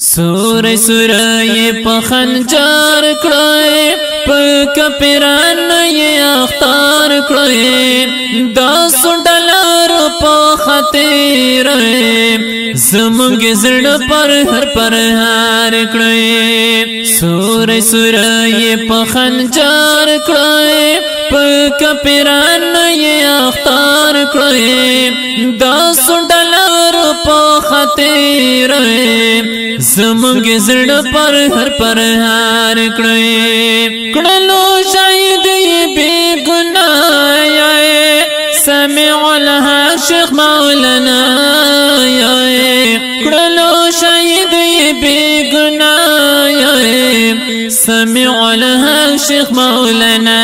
سورہ سورہ یہ پخنجار کڑے پکپران یہ اختار کڑے دا سنڈلار پخطیر زمانگ زرد پر ہر پر ہار کڑے سورہ سورہ یہ پخنجار کڑے پکپران یہ اختار کڑے دا سنڈلار پخطیر زمانگ زرد پر ہر پر ہار کڑے کڑلو شاید یہ بے گناہ سمع لها شیخ مولانا کڑلو شاید یہ بے گناہ سمع لها شیخ مولانا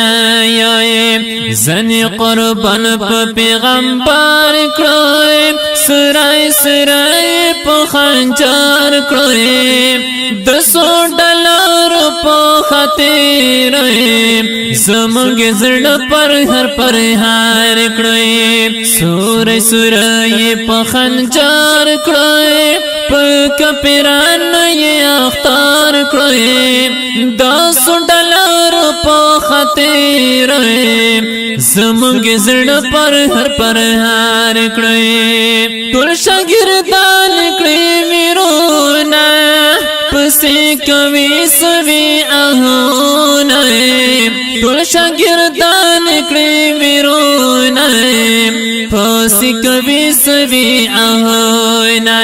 زنی قربان پا پیغمبر کڑے سرائے سرائے پا خنجار کڑے دسو ڈالر پا خطیر زمانگ زرد پر ہر پر ہار کڑے سورہ سورہ یہ پا خنجار کڑے پا کپران یہ اختار کڑے دسو ڈالر پا خطیر زمانگ زرد پر ہر پر ہار کڑے تول شاگردان کڑے میرونا پسی کوي سوي اهونه ټول شاګردان کړي ویرونه پسی کوي سوي اهونه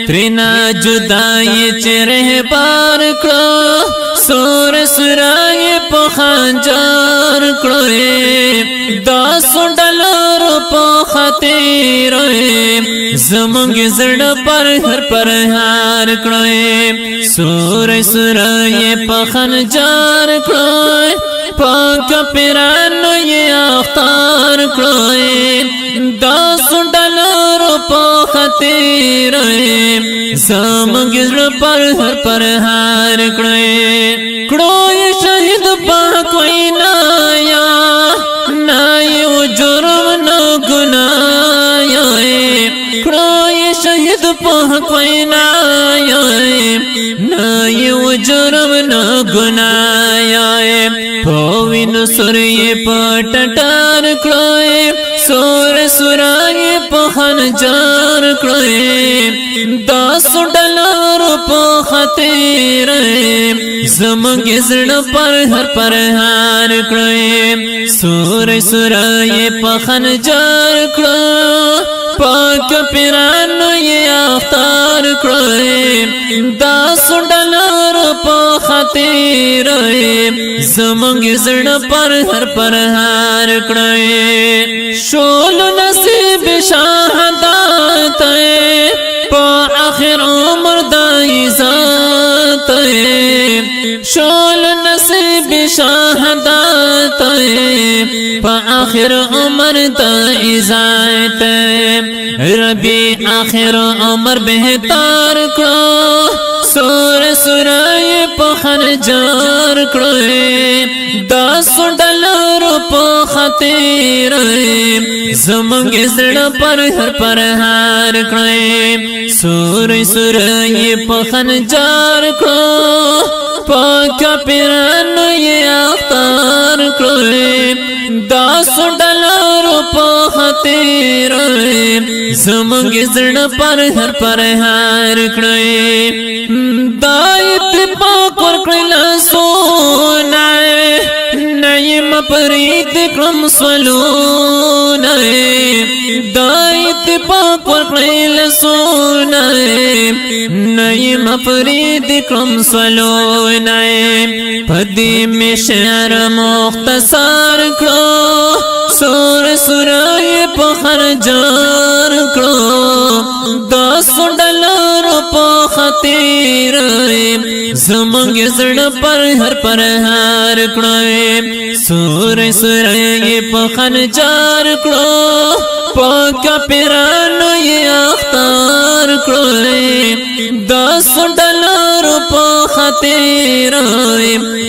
ترنا جدای چره بار کړو سور سرای په خنجر کړو دا سندلر په خطیر زمانگ زړه پر هر پر هار کړو سورہ سورہ یہ پخنجار کړو پاک پیرانو یہ اختار کړو دا سندلر په خطیر زمانگ زړه پر هر پر هار کړو کړو شهید پاک وینا یا نایو جرم نو گناہ کڑو شہید پاک وینا نایو جرم نو گناہ پوین سوری پٹٹار کڑو سور سورائی پخنجار کڑو دا سنڈلار پخطیر زمانگ زرد پر ہر پر ہار کڑو سور سورائی پخنجار کڑو پاک پیرانو یہ اختار کڑو دا سنڈلار پا خطیر زمانگ زرد پر ہر پر ہار کڑو شول نصیب شہادات پا آخر عمر دائی ذات شول نصیب شہادات پا آخر عمر دائی ذات ربی آخر عمر بہتار کرو سور سورائی پا خنجار کرو دا سنڈلر پا خطیر زمانگ زرد پر ہر پر ہار کرو سور سورائی پا خنجار کرو پاک پیرانو یہ اختار کرو دا سنڈلر پا خطیر زمانگ زرد پر ہر پر ہار کرو دا اتفاق ورکڑلا سونا نیم پرید کرم سولونا دا اتفاق ورکڑلا سونا نیم پرید کرم سولونا پدی میں شعر مختصار کرو سور سورائی پخنجار کرو دا سنڈلر پا خطیر زمانگ زرد پر ہر پر ہار کرو سور سورائی پخنجار کرو پاک پیرانو یہ اختار کرو دا سنڈلر پا خطیر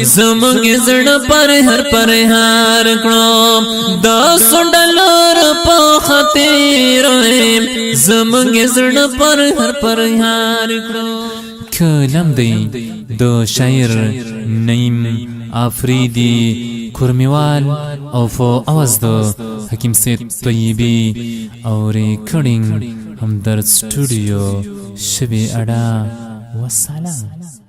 زمانگ زرد پر ہر پر ہار کرو دا سنڈلر پا خطیر زمانگ زرد پر ہر پر ہار کرو کلام دی د شاعر نعیم آفریدی کورمیوال او په اواز د حکیم سید طیبی او ریکارډینګ همدرد سټوډیو شبی اډا والسلام.